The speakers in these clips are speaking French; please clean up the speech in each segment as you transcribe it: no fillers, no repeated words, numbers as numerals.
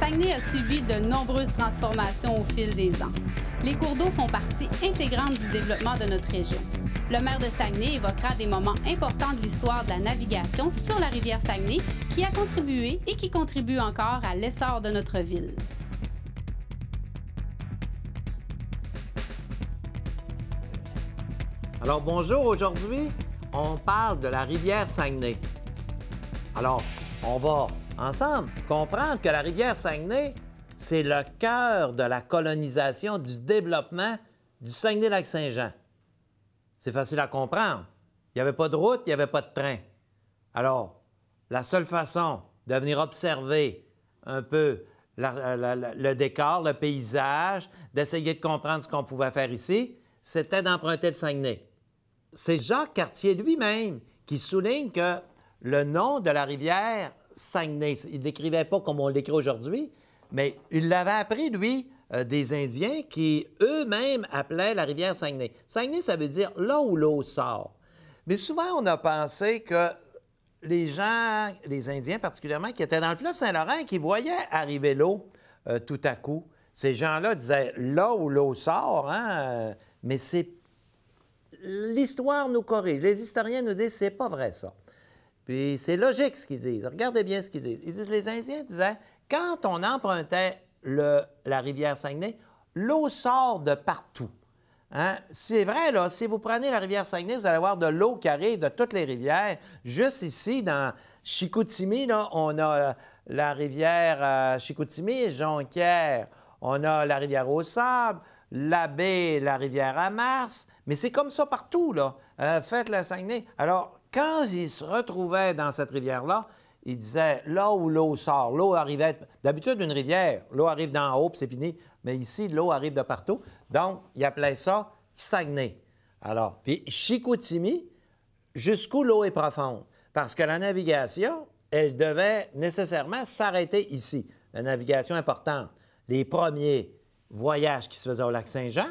Saguenay a subi de nombreuses transformations au fil des ans. Les cours d'eau font partie intégrante du développement de notre région. Le maire de Saguenay évoquera des moments importants de l'histoire de la navigation sur la rivière Saguenay qui a contribué et qui contribue encore à l'essor de notre ville. Alors bonjour, aujourd'hui, on parle de la rivière Saguenay. Alors, on va ensemble comprendre que la rivière Saguenay, c'est le cœur de la colonisation, du développement du Saguenay-Lac-Saint-Jean. C'est facile à comprendre. Il n'y avait pas de route, il n'y avait pas de train. Alors, la seule façon de venir observer un peu le décor, le paysage, d'essayer de comprendre ce qu'on pouvait faire ici, c'était d'emprunter le Saguenay. C'est Jacques Cartier lui-même qui souligne que le nom de la rivière Saguenay, il ne l'écrivait pas comme on l'écrit aujourd'hui, mais il l'avait appris, lui, des Indiens qui eux-mêmes appelaient la rivière Saguenay. Saguenay, ça veut dire là où l'eau sort. Mais souvent, on a pensé que les gens, les Indiens particulièrement, qui étaient dans le fleuve Saint-Laurent, qui voyaient arriver l'eau tout à coup, ces gens-là disaient là où l'eau sort, hein? Mais c'est... L'histoire nous corrige. Les historiens nous disent c'est pas vrai ça. Puis c'est logique ce qu'ils disent. Regardez bien ce qu'ils disent. Ils disent les Indiens disaient quand on empruntait la rivière Saguenay, l'eau sort de partout. Hein? C'est vrai, là, si vous prenez la rivière Saguenay, vous allez voir de l'eau qui arrive de toutes les rivières. Juste ici, dans Chicoutimi, là, on a la rivière Chicoutimi, Jonquière, on a la rivière aux Sables, la baie, la rivière à Mars, mais c'est comme ça partout, là. Faites le Saguenay. Alors, quand ils se retrouvaient dans cette rivière-là, ils disaient là où l'eau sort, l'eau arrivait... D'habitude, une rivière, l'eau arrive d'en haut, puis c'est fini. Mais ici, l'eau arrive de partout. Donc, ils appelaient ça Saguenay. Alors, puis Chicoutimi, jusqu'où l'eau est profonde. Parce que la navigation, elle devait nécessairement s'arrêter ici. La navigation importante. Les premiers voyages qui se faisaient au lac Saint-Jean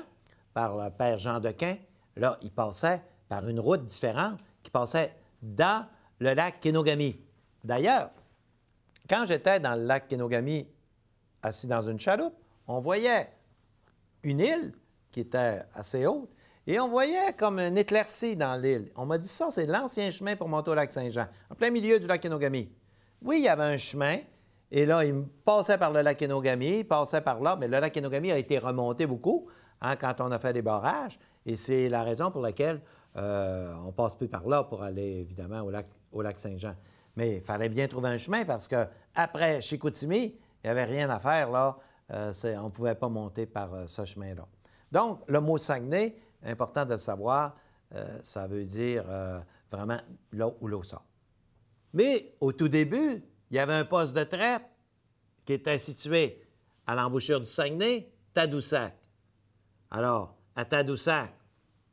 par le père Jean Dequin, là, ils passaient par une route différente qui passait dans le lac Kenogami. D'ailleurs, quand j'étais dans le lac Kenogami, assis dans une chaloupe, on voyait une île qui était assez haute et on voyait comme une éclaircie dans l'île. On m'a dit ça, c'est l'ancien chemin pour monter au lac Saint-Jean, en plein milieu du lac Kenogami. Oui, il y avait un chemin et là, il passait par le lac Kenogami, il passait par là, mais le lac Kenogami a été remonté beaucoup quand on a fait des barrages et c'est la raison pour laquelle on ne passe plus par là pour aller, évidemment, au lac Saint-Jean. Mais il fallait bien trouver un chemin parce qu'après Chicoutimi, il n'y avait rien à faire, là. On ne pouvait pas monter par ce chemin-là. Donc, le mot Saguenay, important de le savoir, ça veut dire vraiment là où l'eau sort. Mais au tout début, il y avait un poste de traite qui était situé à l'embouchure du Saguenay, Tadoussac. Alors, à Tadoussac,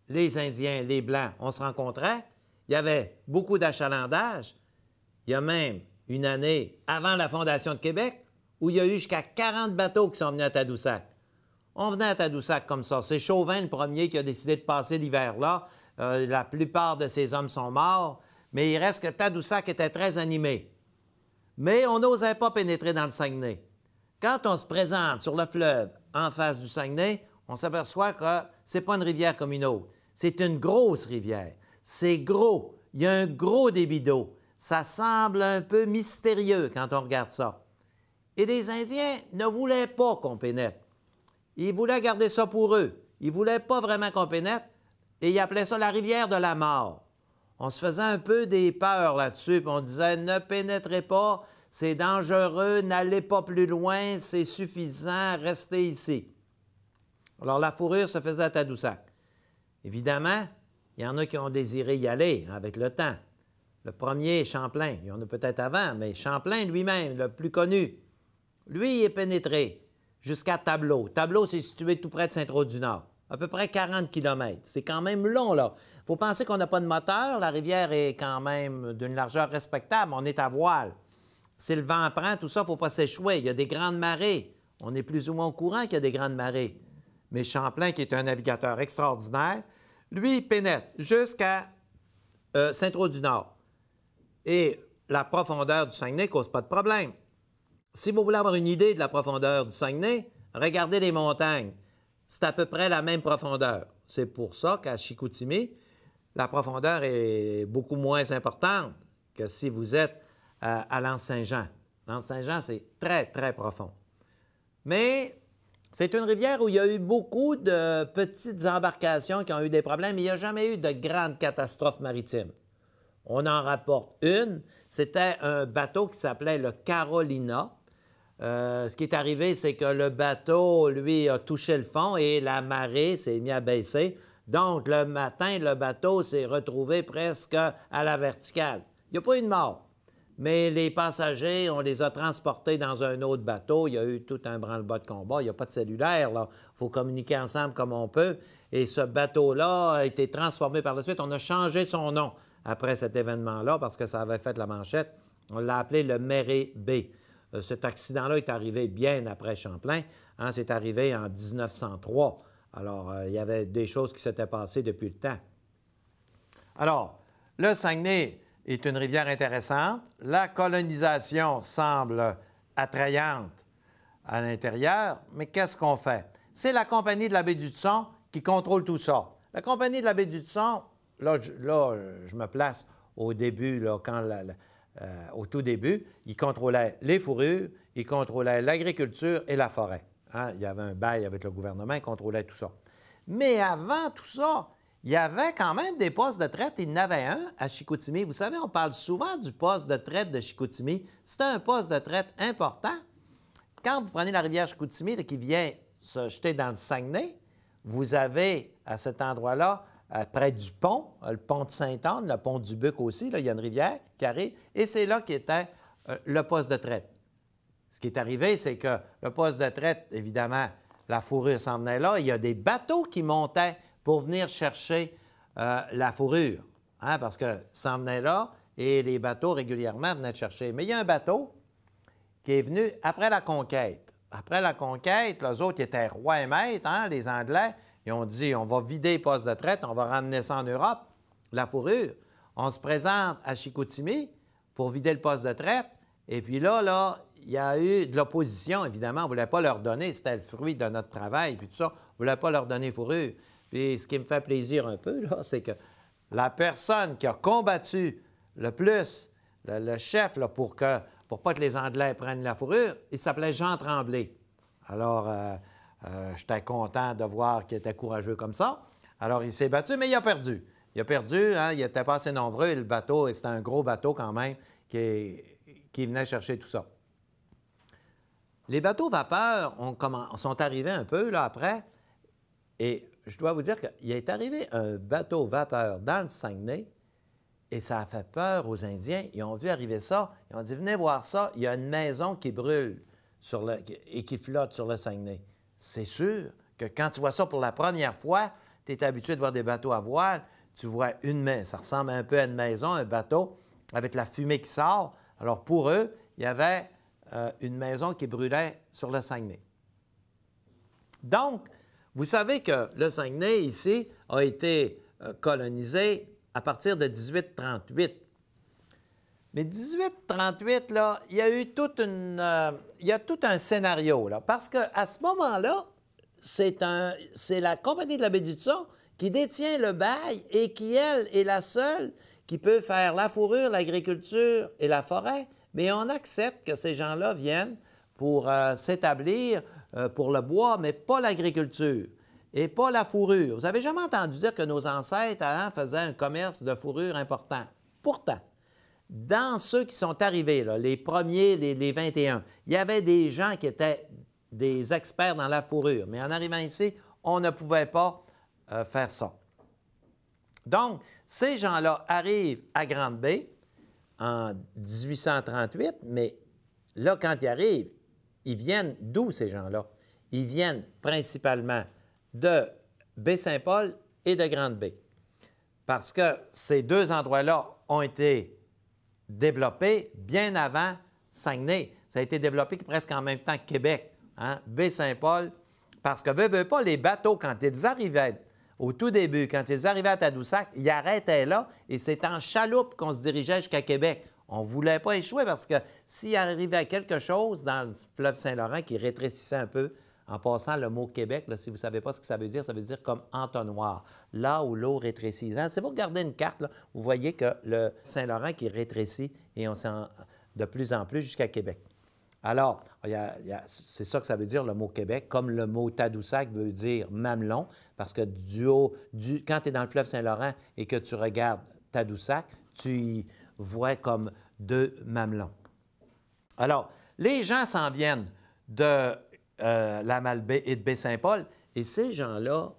les Indiens, les Blancs, on se rencontrait. Il y avait beaucoup d'achalandage. Il y a même une année avant la fondation de Québec où il y a eu jusqu'à 40 bateaux qui sont venus à Tadoussac. On venait à Tadoussac comme ça. C'est Chauvin, le premier, qui a décidé de passer l'hiver là. La plupart de ces hommes sont morts, mais il reste que Tadoussac était très animé. Mais on n'osait pas pénétrer dans le Saguenay. Quand on se présente sur le fleuve en face du Saguenay, on s'aperçoit que c'est pas une rivière comme une autre. C'est une grosse rivière. C'est gros. Il y a un gros débit d'eau. Ça semble un peu mystérieux quand on regarde ça. Et les Indiens ne voulaient pas qu'on pénètre. Ils voulaient garder ça pour eux. Ils ne voulaient pas vraiment qu'on pénètre et ils appelaient ça la rivière de la mort. On se faisait un peu des peurs là-dessus, puis on disait « Ne pénétrez pas, c'est dangereux, n'allez pas plus loin, c'est suffisant, restez ici. » Alors la fourrure se faisait à Tadoussac. Évidemment, il y en a qui ont désiré y aller avec le temps. Le premier, Champlain, il y en a peut-être avant, mais Champlain lui-même, le plus connu, lui, il est pénétré jusqu'à Tableau. Tableau, c'est situé tout près de Saint-Roch-du-Nord, à peu près 40 km. C'est quand même long, là. Il faut penser qu'on n'a pas de moteur. La rivière est quand même d'une largeur respectable. On est à voile. Si le vent prend, tout ça, il ne faut pas s'échouer. Il y a des grandes marées. On est plus ou moins au courant qu'il y a des grandes marées. Mais Champlain, qui est un navigateur extraordinaire, lui, il pénètre jusqu'à Saint-Roch-du-Nord. Et la profondeur du Saguenay ne cause pas de problème. si vous voulez avoir une idée de la profondeur du Saguenay, regardez les montagnes. C'est à peu près la même profondeur. C'est pour ça qu'à Chicoutimi, la profondeur est beaucoup moins importante que si vous êtes à l'Anse-Saint-Jean. L'Anse-Saint-Jean, c'est très, très profond. Mais c'est une rivière où il y a eu beaucoup de petites embarcations qui ont eu des problèmes. Il n'y a jamais eu de grandes catastrophes maritimes. On en rapporte une. C'était un bateau qui s'appelait le Carolina. Ce qui est arrivé, c'est que le bateau, lui, a touché le fond et la marée s'est mise à baisser. Donc, le matin, le bateau s'est retrouvé presque à la verticale. Il n'y a pas eu de mort. Mais les passagers, on les a transportés dans un autre bateau. Il y a eu tout un branle-bas de combat. Il n'y a pas de cellulaire, là. Il faut communiquer ensemble comme on peut. Et ce bateau-là a été transformé par la suite. On a changé son nom après cet événement-là parce que ça avait fait la manchette. On l'a appelé le Méré B. Cet accident-là est arrivé bien après Champlain. Hein, c'est arrivé en 1903. Alors, il y avait des choses qui s'étaient passées depuis le temps. Alors, le Saguenay est une rivière intéressante. La colonisation semble attrayante à l'intérieur, mais qu'est-ce qu'on fait? C'est la Compagnie de la baie du Tson qui contrôle tout ça. La Compagnie de la baie du Tson, là, je me place au début, là, au tout début, ils contrôlaient les fourrures, ils contrôlaient l'agriculture et la forêt. Hein? Il y avait un bail avec le gouvernement, ils contrôlaient tout ça. Mais avant tout ça, il y avait quand même des postes de traite. Il y en avait un à Chicoutimi. Vous savez, on parle souvent du poste de traite de Chicoutimi. C'est un poste de traite important. Quand vous prenez la rivière Chicoutimi là, qui vient se jeter dans le Saguenay, vous avez à cet endroit-là, près du pont, le pont de Sainte-Anne, le pont du Buc aussi, là, il y a une rivière qui arrive, et c'est là qu'était le poste de traite. Ce qui est arrivé, c'est que le poste de traite, évidemment, la fourrure s'en venait là. Il y a des bateaux qui montaient pour venir chercher la fourrure, hein, parce que s'en venait là, et les bateaux régulièrement venaient chercher. Mais il y a un bateau qui est venu après la conquête. Après la conquête, les autres, ils étaient rois et maîtres, hein, les Anglais. Ils ont dit, on va vider les postes de traite, on va ramener ça en Europe, la fourrure. On se présente à Chicoutimi pour vider le poste de traite. Et puis là, il y a eu de l'opposition, évidemment. On ne voulait pas leur donner, c'était le fruit de notre travail, puis tout ça. On ne voulait pas leur donner fourrure. Puis ce qui me fait plaisir un peu, là, c'est que la personne qui a combattu le plus, le chef, là, pour pas que les Anglais prennent la fourrure, il s'appelait Jean Tremblay. Alors, j'étais content de voir qu'il était courageux comme ça. Alors, il s'est battu, mais il a perdu. Il a perdu, hein, il n'était pas assez nombreux, et le bateau, c'était un gros bateau quand même qui venait chercher tout ça. Les bateaux vapeurs sont arrivés un peu là, après, et je dois vous dire qu'il est arrivé un bateau vapeur dans le Saguenay, et ça a fait peur aux Indiens. Ils ont vu arriver ça, ils ont dit « Venez voir ça, il y a une maison qui brûle et qui flotte sur le Saguenay. » C'est sûr que quand tu vois ça pour la première fois, tu es habitué de voir des bateaux à voile, tu vois une maison, ça ressemble un peu à une maison, un bateau, avec la fumée qui sort. Alors pour eux, il y avait une maison qui brûlait sur le Saguenay. Donc, vous savez que le Saguenay, ici, a été colonisé à partir de 1838. Mais 1838, là, il y a eu il y a tout un scénario, là, parce qu'à ce moment-là, c'est la Compagnie de la baie du Tson qui détient le bail et qui, elle, est la seule qui peut faire la fourrure, l'agriculture et la forêt. Mais on accepte que ces gens-là viennent pour s'établir pour le bois, mais pas l'agriculture et pas la fourrure. Vous n'avez jamais entendu dire que nos ancêtres faisaient un commerce de fourrure important. Pourtant, dans ceux qui sont arrivés, là, les premiers, les 21, il y avait des gens qui étaient des experts dans la fourrure. Mais en arrivant ici, on ne pouvait pas faire ça. Donc, ces gens-là arrivent à Grande-Bay en 1838, mais là, quand ils arrivent, ils viennent d'où, ces gens-là? Ils viennent principalement de Baie-Saint-Paul et de Grande-Bay. Parce que ces deux endroits-là ont été développés bien avant Saguenay. Ça a été développé presque en même temps que Québec, hein? Baie-Saint-Paul, parce que, veut pas, les bateaux, quand ils arrivaient au tout début, quand ils arrivaient à Tadoussac, ils arrêtaient là et c'est en chaloupe qu'on se dirigeait jusqu'à Québec. On ne voulait pas échouer parce que s'il arrivait quelque chose dans le fleuve Saint-Laurent qui rétrécissait un peu, en passant le mot Québec, là, si vous ne savez pas ce que ça veut dire comme entonnoir, là où l'eau rétrécit. Hein? Si vous regardez une carte, là, vous voyez que le Saint-Laurent qui rétrécit et on s'en de plus en plus jusqu'à Québec. Alors, c'est ça que ça veut dire, le mot Québec, comme le mot Tadoussac veut dire mamelon, parce que quand tu es dans le fleuve Saint-Laurent et que tu regardes Tadoussac, tu y vois comme deux mamelons. Alors, les gens s'en viennent de la Malbaie et de Baie-Saint-Paul, et ces gens-là,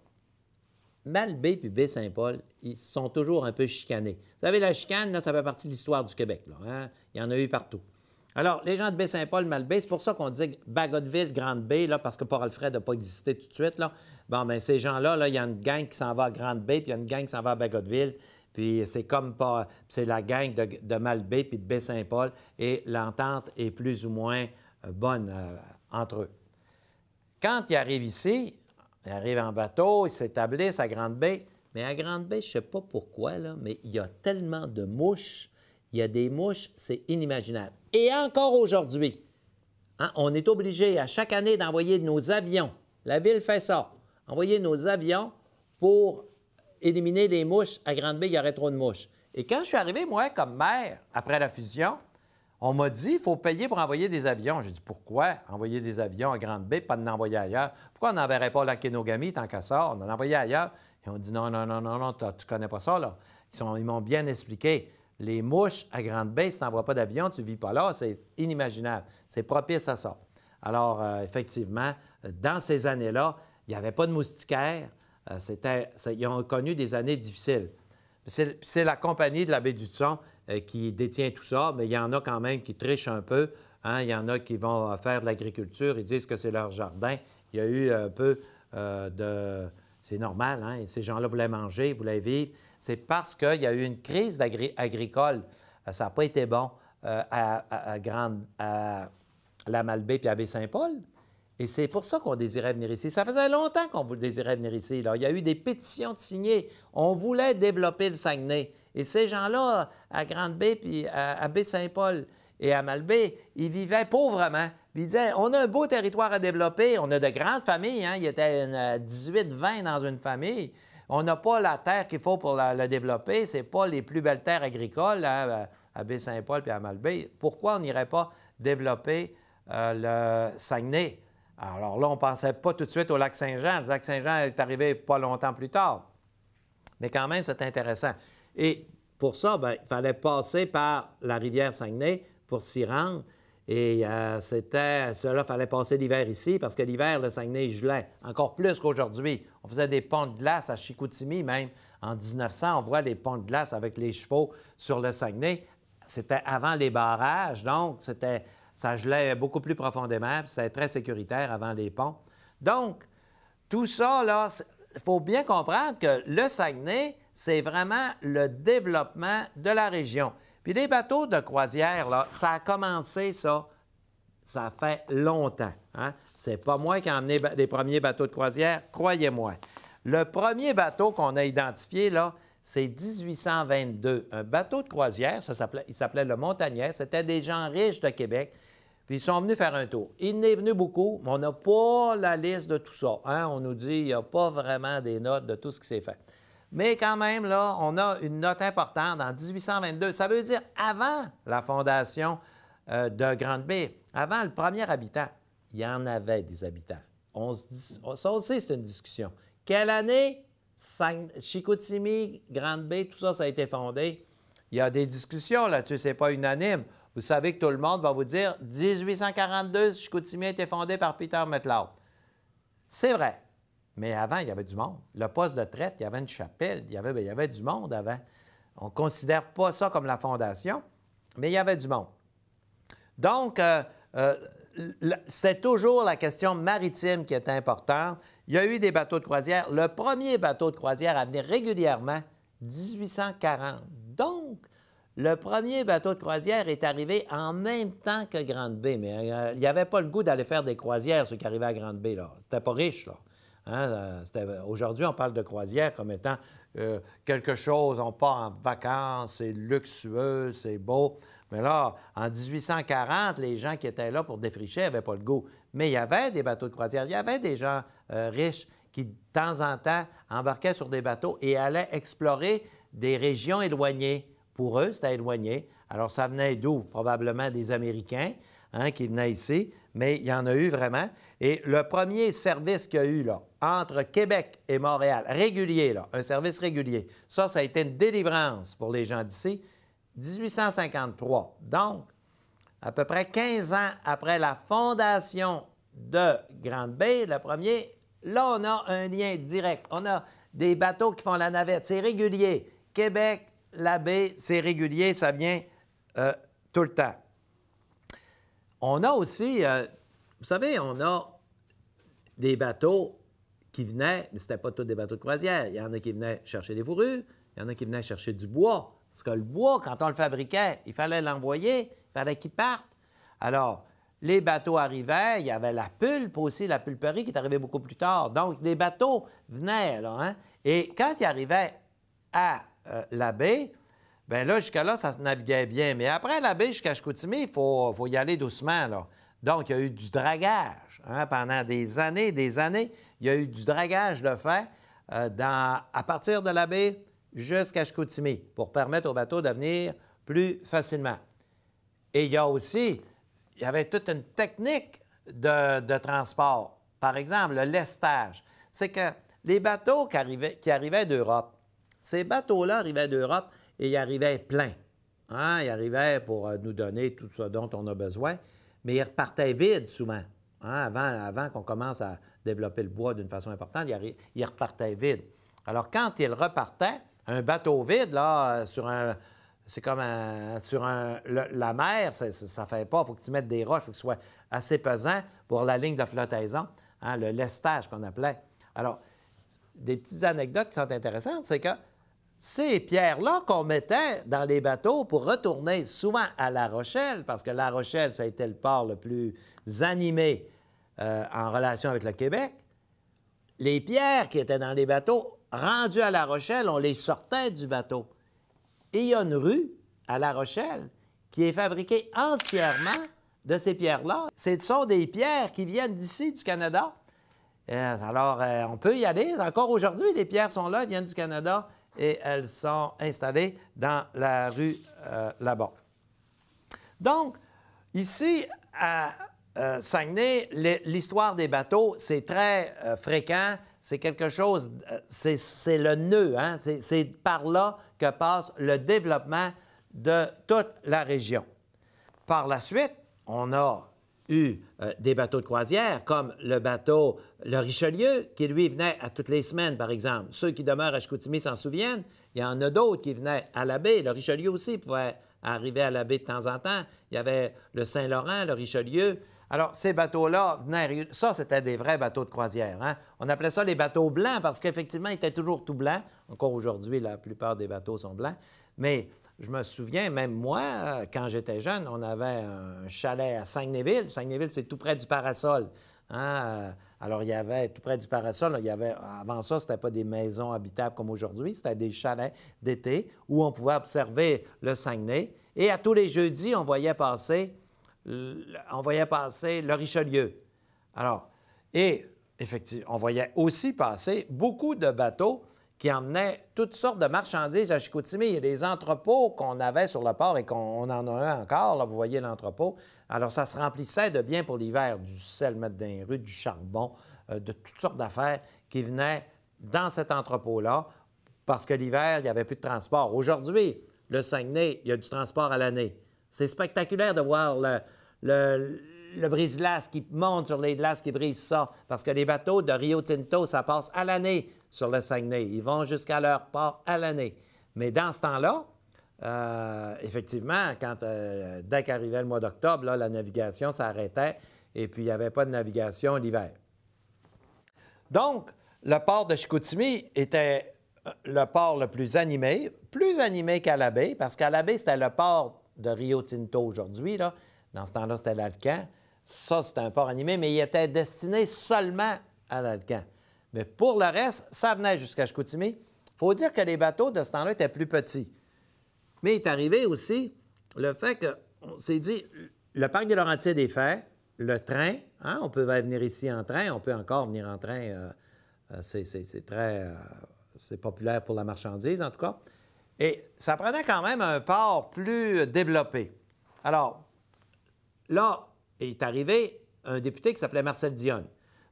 Malbaie puis Baie-Saint-Paul, ils sont toujours un peu chicanés. Vous savez, la chicane, là, ça fait partie de l'histoire du Québec. Là, hein? Il y en a eu partout. Alors, les gens de Baie-Saint-Paul, Malbaie, c'est pour ça qu'on dit Bagotville, Grande-Baie, là, parce que Port-Alfred n'a pas existé tout de suite. Là. Bon, bien, ces gens-là, là, il y a une gang qui s'en va à Grande-Baie, puis il y a une gang qui s'en va à Bagotville. Puis c'est comme pas. C'est la gang de Malbaie puis de Baie-Saint-Paul, et l'entente est plus ou moins bonne entre eux. Quand ils arrivent ici, ils arrivent en bateau, ils s'établissent à Grande-Baie. Mais à Grande-Baie, je ne sais pas pourquoi, là, mais il y a tellement de mouches. Il y a des mouches, c'est inimaginable. Et encore aujourd'hui, hein, on est obligé à chaque année d'envoyer nos avions. La Ville fait ça. Envoyer nos avions pour éliminer les mouches. À Grande-Baie, il y aurait trop de mouches. Et quand je suis arrivé, moi, comme maire, après la fusion, on m'a dit qu'il faut payer pour envoyer des avions. J'ai dit, pourquoi envoyer des avions à Grande-Baie, pas de l'envoyer ailleurs? Pourquoi on n'enverrait pas la Kenogami tant qu'à ça? On en envoyait ailleurs. Et on dit, non, tu connais pas ça, là. Ils m'ont bien expliqué. Les mouches à Grande-Baie, si tu n'envoies pas d'avion, tu ne vis pas là, c'est inimaginable. C'est propice à ça. Alors, effectivement, dans ces années-là, il n'y avait pas de moustiquaires. Ils ont connu des années difficiles. C'est la compagnie de la baie du Thon qui détient tout ça, mais il y en a quand même qui trichent un peu. Hein? Il y en a qui vont faire de l'agriculture, ils disent que c'est leur jardin. Il y a eu un peu de... C'est normal, hein? Ces gens-là voulaient manger, voulaient vivre. C'est parce qu'il y a eu une crise agricole. Ça n'a pas été bon à la Malbaie puis à Baie-Saint-Paul. Et c'est pour ça qu'on désirait venir ici. Ça faisait longtemps qu'on désirait venir ici. Là. Il y a eu des pétitions de signés. On voulait développer le Saguenay. Et ces gens-là, à Grande-Baie, puis à Baie-Saint-Paul et à Malbaie, ils vivaient pauvrement. Puis ils disaient, on a un beau territoire à développer. On a de grandes familles. Hein? Il y était 18-20 dans une famille. On n'a pas la terre qu'il faut pour le développer. Ce n'est pas les plus belles terres agricoles hein, à Baie-Saint-Paul et à Malbaie. Pourquoi on n'irait pas développer le Saguenay? Alors là, on ne pensait pas tout de suite au lac Saint-Jean. Le lac Saint-Jean est arrivé pas longtemps plus tard. Mais quand même, c'est intéressant. Et pour ça, bien, il fallait passer par la rivière Saguenay pour s'y rendre. Et cela, il fallait passer l'hiver ici parce que l'hiver, le Saguenay gelait encore plus qu'aujourd'hui. On faisait des ponts de glace à Chicoutimi même. En 1900, on voit les ponts de glace avec les chevaux sur le Saguenay. C'était avant les barrages, donc ça gelait beaucoup plus profondément, puis c'était très sécuritaire avant les ponts. Donc, tout ça, là, il faut bien comprendre que le Saguenay, c'est vraiment le développement de la région. Puis les bateaux de croisière, là, ça a commencé, ça fait longtemps. Hein? C'est pas moi qui ai emmené les premiers bateaux de croisière, croyez-moi. Le premier bateau qu'on a identifié, là, c'est 1822. Un bateau de croisière, il s'appelait le Montagnais. C'était des gens riches de Québec. Puis ils sont venus faire un tour. Il en est venu beaucoup, mais on n'a pas la liste de tout ça. Hein? On nous dit qu'il n'y a pas vraiment des notes de tout ce qui s'est fait. Mais quand même, là, on a une note importante en 1822. Ça veut dire avant la fondation de Grande-Baie, avant le premier habitant. Il y en avait des habitants. Ça aussi, c'est une discussion. Quelle année? Chicoutimi, Grande-Baie, tout ça, ça a été fondé. Il y a des discussions là-dessus, ce n'est pas unanime. Vous savez que tout le monde va vous dire 1842, Chicoutimi a été fondé par Peter McLeod. C'est vrai. Mais avant, il y avait du monde. Le poste de traite, il y avait une chapelle, il y avait du monde avant. On ne considère pas ça comme la fondation, mais il y avait du monde. Donc, c'était toujours la question maritime qui était importante. Il y a eu des bateaux de croisière. Le premier bateau de croisière à venir régulièrement, 1840. Donc, le premier bateau de croisière est arrivé en même temps que Grande-Baie. Mais il n'y avait pas le goût d'aller faire des croisières, ceux qui arrivaient à Grande-Baie. C'était pas riche, là. Hein? Aujourd'hui, on parle de croisière comme étant quelque chose, on part en vacances, c'est luxueux, c'est beau. Mais là, en 1840, les gens qui étaient là pour défricher n'avaient pas le goût. Mais il y avait des bateaux de croisière, il y avait des gens riches qui, de temps en temps, embarquaient sur des bateaux et allaient explorer des régions éloignées. Pour eux, c'était éloigné. Alors, ça venait d'où? Probablement des Américains qui venaient ici, mais il y en a eu vraiment. Et le premier service qu'il y a eu là, entre Québec et Montréal, régulier, là, un service régulier, ça a été une délivrance pour les gens d'ici, 1853. Donc, à peu près 15 ans après la fondation de Grande-Bay, le premier, là, on a un lien direct. On a des bateaux qui font la navette. C'est régulier. Québec, la baie, c'est régulier. Ça vient tout le temps. On a aussi, vous savez, on a des bateaux qui venaient, mais ce n'étaient pas tous des bateaux de croisière. Il y en a qui venaient chercher des fourrures, il y en a qui venaient chercher du bois. Parce que le bois, quand on le fabriquait, il fallait l'envoyer, il fallait qu'il parte. Alors, les bateaux arrivaient, il y avait la pulpe aussi, la pulperie qui est arrivée beaucoup plus tard. Donc, les bateaux venaient, là, hein? Et quand ils arrivaient à la baie, bien là, jusque-là, ça se naviguait bien. Mais après la baie jusqu'à Chicoutimi, il faut y aller doucement, là. Donc, il y a eu du dragage. Pendant des années, il y a eu du dragage de fait à partir de la baie jusqu'à Chicoutimi pour permettre aux bateaux de venir plus facilement. Et il y avait toute une technique de transport. Par exemple, le lestage. C'est que les bateaux qui arrivaient d'Europe, ces bateaux-là arrivaient d'Europe et ils arrivaient pleins. Ils arrivaient pour nous donner tout ce dont on a besoin, mais ils repartaient vides souvent. Avant qu'on commence à développer le bois d'une façon importante, ils repartaient vides. Alors, quand ils repartaient, un bateau vide, là, c'est comme la mer, ça ne fait pas. Il faut que tu mettes des roches, il faut que ce soit assez pesant pour la ligne de flottaison, le lestage qu'on appelait. Alors, des petites anecdotes qui sont intéressantes, c'est que ces pierres-là qu'on mettait dans les bateaux pour retourner souvent à La Rochelle, parce que La Rochelle, ça a été le port le plus animé en relation avec le Québec, les pierres qui étaient dans les bateaux, rendues à La Rochelle, on les sortait du bateau. Et il y a une rue à La Rochelle qui est fabriquée entièrement de ces pierres-là. Ce sont des pierres qui viennent d'ici, du Canada. Alors, on peut y aller. Encore aujourd'hui, les pierres sont là, elles viennent du Canada et elles sont installées dans la rue là-bas. Donc, ici, à Saguenay, l'histoire des bateaux, c'est très fréquent. C'est quelque chose, c'est le nœud, c'est par là que passe le développement de toute la région. Par la suite, on a eu des bateaux de croisière, comme le bateau le Richelieu, qui lui venait à toutes les semaines, par exemple. Ceux qui demeurent à Chicoutimi s'en souviennent. Il y en a d'autres qui venaient à la baie. Le Richelieu aussi pouvait arriver à la baie de temps en temps. Il y avait le Saint-Laurent, le Richelieu. Alors, ces bateaux-là venaient... Ça, c'était des vrais bateaux de croisière. On appelait ça les bateaux blancs parce qu'effectivement, ils étaient toujours tout blancs. Encore aujourd'hui, la plupart des bateaux sont blancs. Mais je me souviens, même moi, quand j'étais jeune, on avait un chalet à Saguenayville. Saguenayville, c'est tout près du Parasol. Alors, il y avait tout près du Parasol, avant ça, ce n'était pas des maisons habitables comme aujourd'hui, c'était des chalets d'été où on pouvait observer le Saguenay. Et à tous les jeudis, on voyait passer le Richelieu. Alors, et effectivement, on voyait aussi passer beaucoup de bateaux qui emmenaient toutes sortes de marchandises à Chicoutimi. Il y a des entrepôts qu'on avait sur le port et qu'on en a un encore. Là, vous voyez l'entrepôt. Alors, ça se remplissait de biens pour l'hiver, du sel mettre dans les rues, du charbon, de toutes sortes d'affaires qui venaient dans cet entrepôt-là parce que l'hiver, il n'y avait plus de transport. Aujourd'hui, le Saguenay, il y a du transport à l'année. C'est spectaculaire de voir le brise-glace qui monte sur les glaces, qui brise ça, parce que les bateaux de Rio Tinto, ça passe à l'année sur le Saguenay. Ils vont jusqu'à leur port à l'année. Mais dans ce temps-là, effectivement, dès qu'arrivait le mois d'octobre, la navigation s'arrêtait et puis il n'y avait pas de navigation l'hiver. Donc, le port de Chicoutimi était le port le plus animé qu'à la baie, parce qu'à la baie, c'était le port de Rio Tinto aujourd'hui. Là. Dans ce temps-là, c'était l'Alcan. Ça, c'était un port animé, mais il était destiné seulement à l'Alcan. Mais pour le reste, ça venait jusqu'à Chicoutimi. Il faut dire que les bateaux de ce temps-là étaient plus petits. Mais il est arrivé aussi le fait que on s'est dit, le parc des Laurentides est fait, le train, hein, on peut venir ici en train, on peut encore venir en train, c'est très c'est populaire pour la marchandise en tout cas. Et ça prenait quand même un port plus développé. Alors, là est arrivé un député qui s'appelait Marcel Dionne.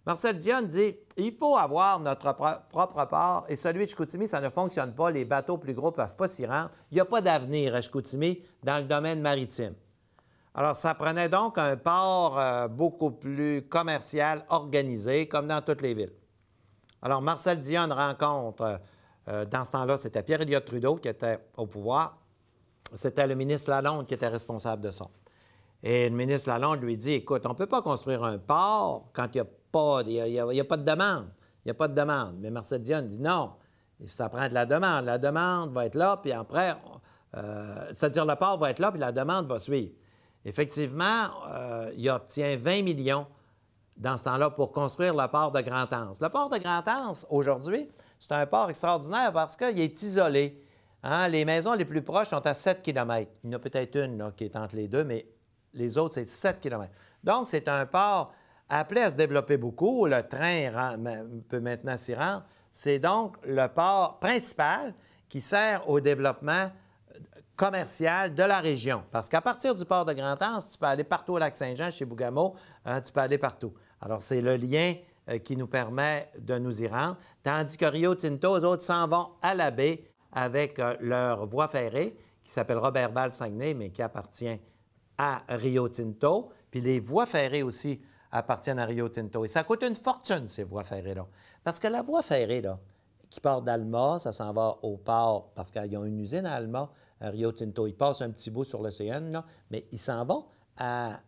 Marcel Dionne dit « Il faut avoir notre propre port et celui de Chicoutimi, ça ne fonctionne pas. Les bateaux plus gros ne peuvent pas s'y rendre. Il n'y a pas d'avenir à Chicoutimi dans le domaine maritime. » Alors, ça prenait donc un port beaucoup plus commercial, organisé, comme dans toutes les villes. Alors, Marcel Dionne rencontre, dans ce temps-là, c'était Pierre-Éliott Trudeau qui était au pouvoir. C'était le ministre Lalonde qui était responsable de ça. Et le ministre Lalonde lui dit, écoute, on ne peut pas construire un port quand il n'y a pas de demande. Il n'y a pas de demande. Mais Marcel Dionne dit non, ça prend de la demande. La demande va être là, puis après, c'est-à-dire le port va être là, puis la demande va suivre. Effectivement, il obtient 20 millions dans ce temps-là pour construire le port de Grand-Anse. Le port de Grand-Anse, aujourd'hui, c'est un port extraordinaire parce qu'il est isolé. Hein? Les maisons les plus proches sont à 7 km. Il y en a peut-être une là, qui est entre les deux, mais les autres, c'est 7 km. Donc, c'est un port appelé à se développer beaucoup. Le train peut maintenant s'y rendre. C'est donc le port principal qui sert au développement commercial de la région. Parce qu'à partir du port de Grand-Anse, tu peux aller partout au Lac-Saint-Jean, chez Bougamau, tu peux aller partout. Alors, c'est le lien qui nous permet de nous y rendre. Tandis que Rio Tinto, eux autres s'en vont à la baie avec leur voie ferrée qui s'appelle Roberval-Saguenay, mais qui appartient à Rio Tinto. Puis les voies ferrées aussi appartiennent à Rio Tinto. Et ça coûte une fortune, ces voies ferrées-là. Parce que la voie ferrée, là, qui part d'Alma, ça s'en va au port, parce qu'ils ont une usine à Alma, à Rio Tinto. Ils passent un petit bout sur l'océan, là, mais ils s'en vont à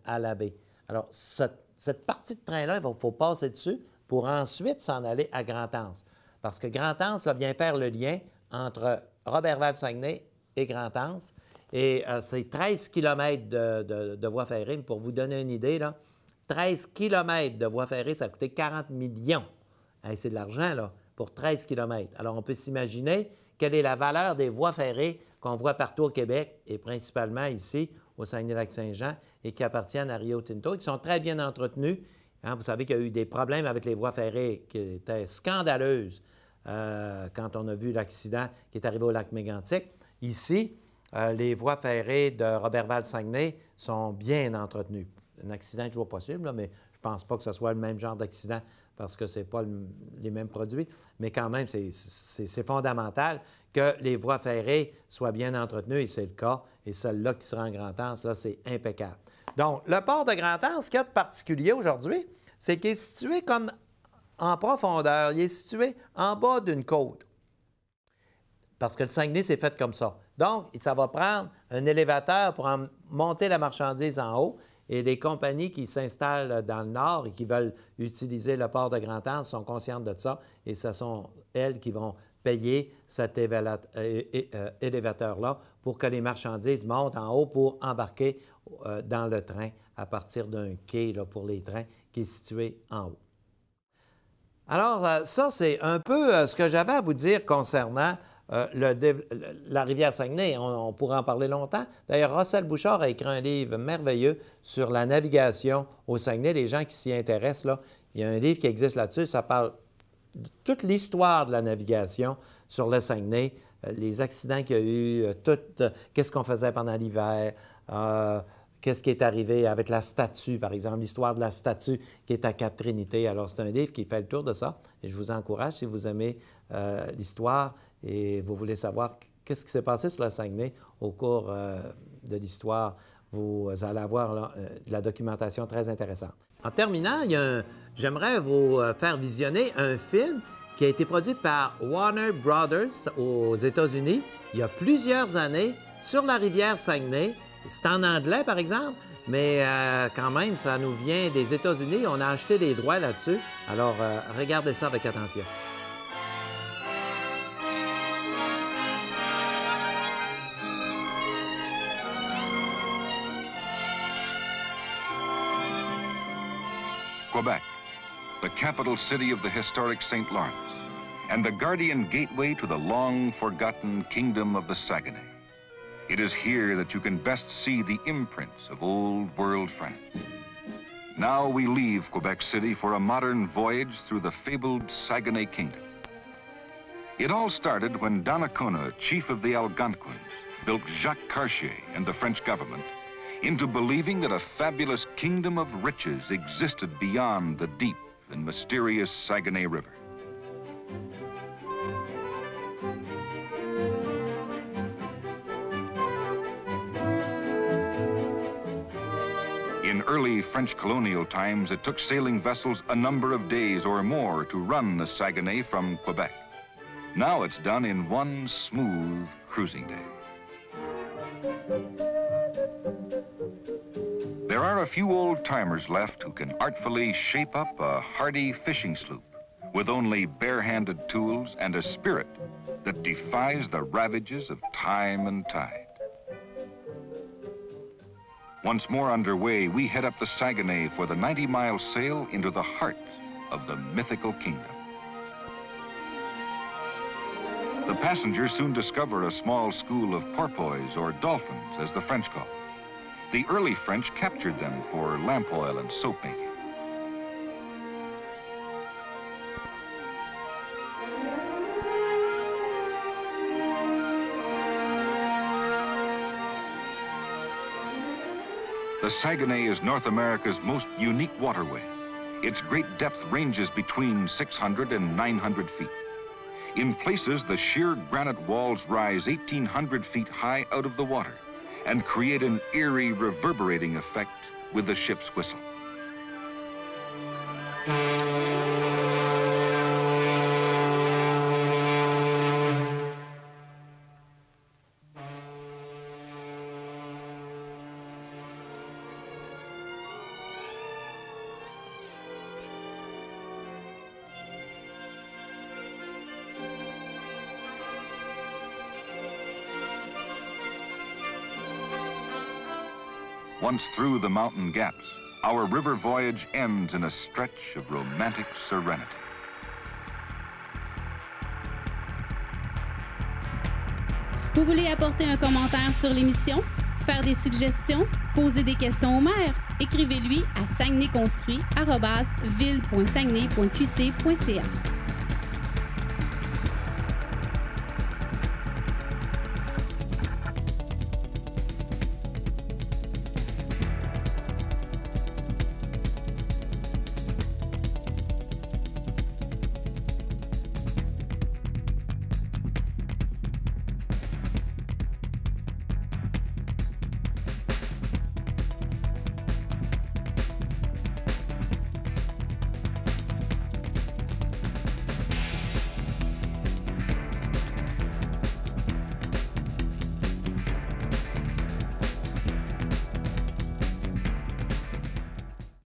la baie. Alors, cette partie de train-là, il faut passer dessus pour ensuite s'en aller à Grand-Anse. Parce que Grand-Anse, là, vient faire le lien entre Roberval-Saguenay et Grand-Anse. Et c'est 13 km de voie ferrée. Pour vous donner une idée, là, 13 km de voie ferrée, ça a coûté 40 millions. Hey, c'est de l'argent, là, pour 13 km. Alors, on peut s'imaginer quelle est la valeur des voies ferrées qu'on voit partout au Québec et principalement ici, au Saguenay-Lac-Saint-Jean, et qui appartiennent à Rio Tinto et qui sont très bien entretenues. Hein, vous savez qu'il y a eu des problèmes avec les voies ferrées qui étaient scandaleuses quand on a vu l'accident qui est arrivé au lac Mégantic. Ici, les voies ferrées de Roberval-Saguenay sont bien entretenues. Un accident est toujours possible, là, mais je ne pense pas que ce soit le même genre d'accident parce que ce n'est pas les mêmes produits. Mais quand même, c'est fondamental que les voies ferrées soient bien entretenues, et c'est le cas. Et celle-là qui sera en Grand-Anse, là, c'est impeccable. Donc, le port de Grand-Anse, ce qu'il y a de particulier aujourd'hui, c'est qu'il est situé comme en profondeur. Il est situé en bas d'une côte. Parce que le Saguenay, c'est fait comme ça. Donc, ça va prendre un élévateur pour monter la marchandise en haut. Et les compagnies qui s'installent dans le nord et qui veulent utiliser le port de Grand-Anse sont conscientes de ça. Et ce sont elles qui vont payer cet élévateur-là pour que les marchandises montent en haut pour embarquer dans le train à partir d'un quai là, pour les trains qui est situé en haut. Alors, ça, c'est un peu ce que j'avais à vous dire concernant la rivière Saguenay. On pourrait en parler longtemps. D'ailleurs, Russell Bouchard a écrit un livre merveilleux sur la navigation au Saguenay. Les gens qui s'y intéressent, là, il y a un livre qui existe là-dessus. Ça parle de toute l'histoire de la navigation sur le Saguenay, les accidents qu'il y a eu, qu'est-ce qu'on faisait pendant l'hiver, qu'est-ce qui est arrivé avec la statue, par exemple, l'histoire de la statue qui est à Cap-Trinité. Alors, c'est un livre qui fait le tour de ça. Et je vous encourage, si vous aimez l'histoire et vous voulez savoir qu'est-ce qui s'est passé sur le Saguenay au cours de l'histoire, vous allez avoir là, de la documentation très intéressante. En terminant, j'aimerais vous faire visionner un film qui a été produit par Warner Brothers aux États-Unis il y a plusieurs années sur la rivière Saguenay. C'est en anglais, par exemple, mais quand même, ça nous vient des États-Unis. On a acheté les droits là-dessus. Alors, regardez ça avec attention. Quebec, the capital city of the historic St. Lawrence, and the guardian gateway to the long-forgotten kingdom of the Saguenay. It is here that you can best see the imprints of old world France. Now we leave Quebec City for a modern voyage through the fabled Saguenay Kingdom. It all started when Donnacona, chief of the Algonquins, built Jacques Cartier and the French government into believing that a fabulous kingdom of riches existed beyond the deep and mysterious Saguenay River. In early French colonial times, it took sailing vessels a number of days or more to run the Saguenay from Quebec. Now it's done in one smooth cruising day. There are a few old-timers left who can artfully shape up a hardy fishing sloop with only bare-handed tools and a spirit that defies the ravages of time and tide. Once more underway, we head up the Saguenay for the 90-mile sail into the heart of the mythical kingdom. The passengers soon discover a small school of porpoise, or dolphins, as the French call. The early French captured them for lamp oil and soap making. The Saguenay is North America's most unique waterway. Its great depth ranges between 600 and 900 feet. In places, the sheer granite walls rise 1,800 feet high out of the water and create an eerie, reverberating effect with the ship's whistle. Once through the mountain gaps, our river voyage ends in a stretch of romantic serenity. Vous voulez apporter un commentaire sur l'émission, faire des suggestions, poser des questions au maire? Écrivez-lui à saguenayconstruit@ville.saguenay.qc.ca.